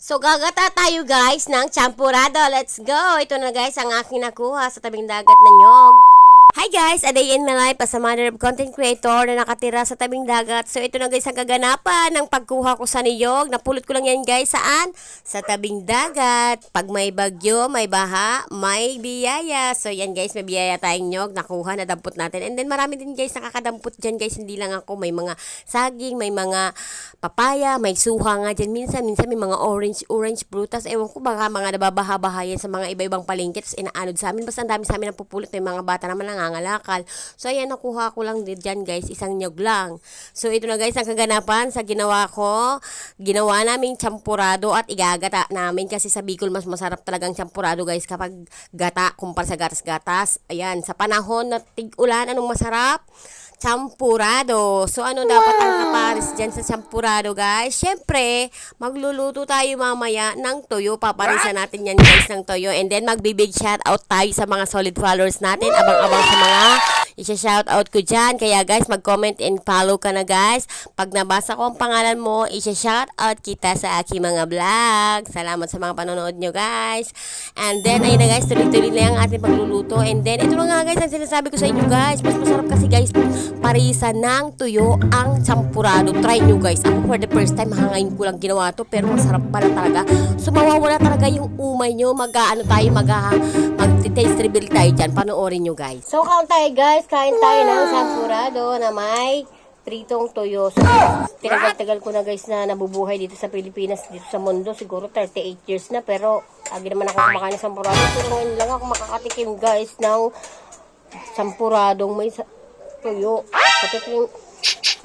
So, gagata tayo guys ng champurado. Let's go! Ito na guys ang aking nakuha sa tabing dagat na nyog. Hi guys! A day in my life as a mother of content creator na nakatira sa tabing dagat. So, ito na guys ang kaganapan ng pagkuha ko sa niyog. Napulot ko lang yan guys. Saan? Sa tabing dagat. Pag may bagyo, may baha, may biyaya. So, yan guys, may biyaya tayong nyog. Nakuha, nadampot natin. And then, marami din guys nakakadampot dyan guys. Hindi lang ako. May mga saging, may mga papaya, may suha nga dyan. Minsan may mga orange prutas. Ewan ko, baka mga nababaha-baha yan sa mga iba-ibang palengke. Tapos inaanod sa amin. Basta ang dami sa amin ang pupulot. May mga bata naman nangangalakal. So, ayan, nakuha ko lang dyan guys. Isang nyog lang. So, ito na guys, ang kaganapan sa ginawa ko. Ginawa namin champurado at igagata namin. Kasi sa Bicol, mas masarap talagang champurado guys kapag gata, kumpara sa gatas-gatas. Ayan, sa panahon na tig-ulan, anong masarap? Champurado. So, ano dapat ang kapares dyan sa champurado, guys? Siyempre, magluluto tayo mamaya ng toyo. Paparisan natin yan, guys, ng toyo. And then, magbibig shout out tayo sa mga solid followers natin. Abang-abang sa mga isa-shout out ko dyan. Kaya, guys, mag-comment and follow ka na, guys. Pag nabasa ko ang pangalan mo, isa-shout out kita sa aking mga vlog. Salamat sa mga panonood nyo, guys. And then, ayun na, guys, tuloy-tuloy lang ang ating pagluluto. And then, ito na nga, guys, ang sinasabi ko sa inyo, guys. Mas masarap kasi, guys, parisa ng tuyo ang champurado. Try nyo guys. Ako for the first time, hangayin ko lang ginawa to. Pero masarap pala talaga. So mawawala talaga yung umay nyo. Mag-taste reveal tayo dyan. Panoorin nyo guys. So kaon tayo guys. Kain tayo ng champurado na may pritong tuyo. So tinagal-tagal ko na guys na nabubuhay dito sa Pilipinas. Dito sa mundo. Siguro 38 years na. Pero lagi naman ako kumakain ng champurado. Pero ngayon lang ako makakatikim guys ng champuradong may tuyo. Pati yung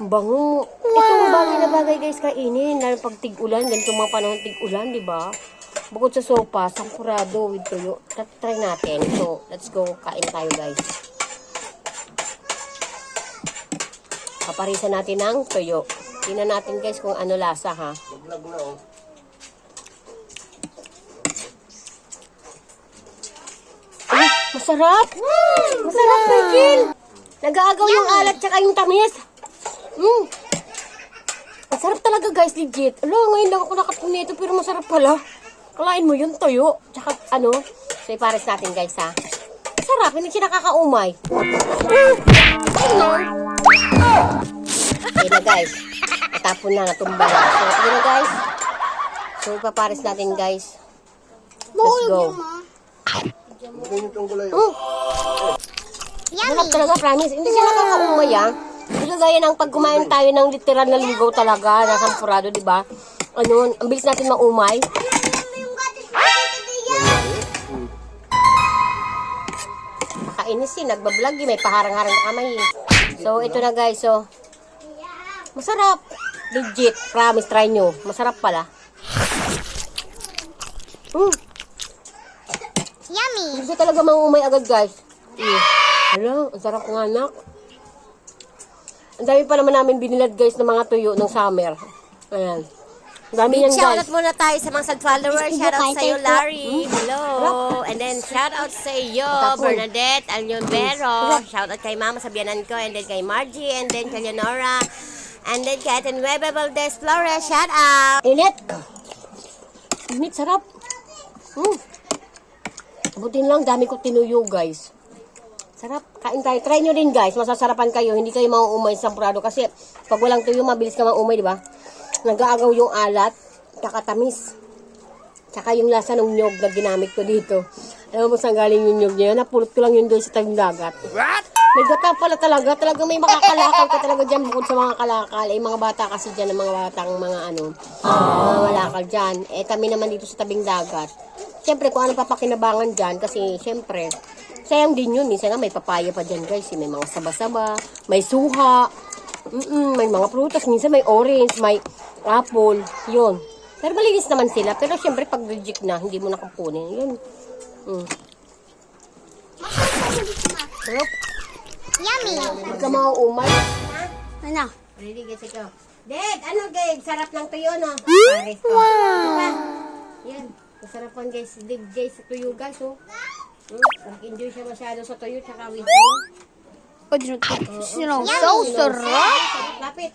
bango. Itong bagay na bagay guys kainin. Lalo pag tig-ulan. Ganitong mga panahon tig-ulan, di ba? Bukod sa sopa, champurado with tuyo. Try natin. So, let's go. Kain tayo guys. Paparisan natin ng tuyo. Tingnan natin guys kung ano lasa ha. Ay, masarap! Masarap, Michael! Nag-aagaw yung alat tsaka yung tamis. Masarap talaga guys, legit. Alo, ngayon lang ako nakatin nito pero masarap pala. Kalain mo yun, toyo. Tsaka ano. So, ipares natin guys ha. Masarap, hindi siya nakakaumay. Okay na guys. Natapon na, natumba na. So, okay na guys. So, ipapares natin guys. Let's go. Yummy. Talaga, promise. Hindi siya nakakaumay, ah. Hindi gaya ng pag kumain tayo ng literal na ligaw talaga, na champurado, di ba? Ano, ang bilis natin maumay. Nakainis eh, nagbablog eh, may paharang-harang na kamay eh. So, ito na guys, so. Masarap. Legit, promise, try nyo. Masarap pala. Yummy. Hindi siya talaga maumay agad guys. Hala, ang sarap nga anak. Ang dami pa naman namin binilad guys ng mga tuyo ng summer. Ayan. Ang dami yan guys. Shoutout muna tayo sa mga followers. Shoutout sa iyo, Larry. Hello. And then shoutout sa iyo, Bernadette Alionvero. Shoutout kay Mama Sabianan ko. And then kay Margie. And then kay Leonora. And then kay Aten Nueva Valdez Flores. Shoutout. Init. Init, sarap. Butin lang, dami ko tinuyo guys. Sarap. Kain tayo. Try nyo din guys. Masasarapan kayo. Hindi kayo mauumay sa champurado. Kasi pag walang tuyo, mabilis ka maumay, di ba? Nag-aagaw yung alat. Kakatamis. Tsaka yung lasa ng nyog na ginamit ko dito. Alam mo saan galing yung nyog niya? Napulot ko lang yun doon sa tabing dagat. What? May gata pala talaga. Talaga may makakalakal ka talaga dyan bukod sa mga kalakal. Eh, mga bata kasi dyan, mga batang mga ano, mga malakal dyan. Eh, kami naman dito sa tabing dagat. Siyempre, kung ano papakinabangan dyan, kasi siyempre, sayang din yun. Minsan nga may papaya pa dyan guys. May mga saba-saba, may suha, may mga prutas. Minsan may orange, may apple. Yun. Pero malinis naman sila. Pero siyempre, pag reject na, hindi mo nakapunin. Yun. Sarap. Yummy. Huwag ka mauumay. Ano? Ready guys, ikaw. Dad, ano guys? Sarap ng tuyo, no? Pares ko. Diba? Yan. Masarapan guys. Dig guys sa tuyo guys, oh. Nag-enjoy siya masyado sa tuyo, tsaka with you. So sarap. Lapit.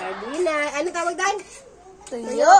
Sardina. Ano tawag doon? Tuyo.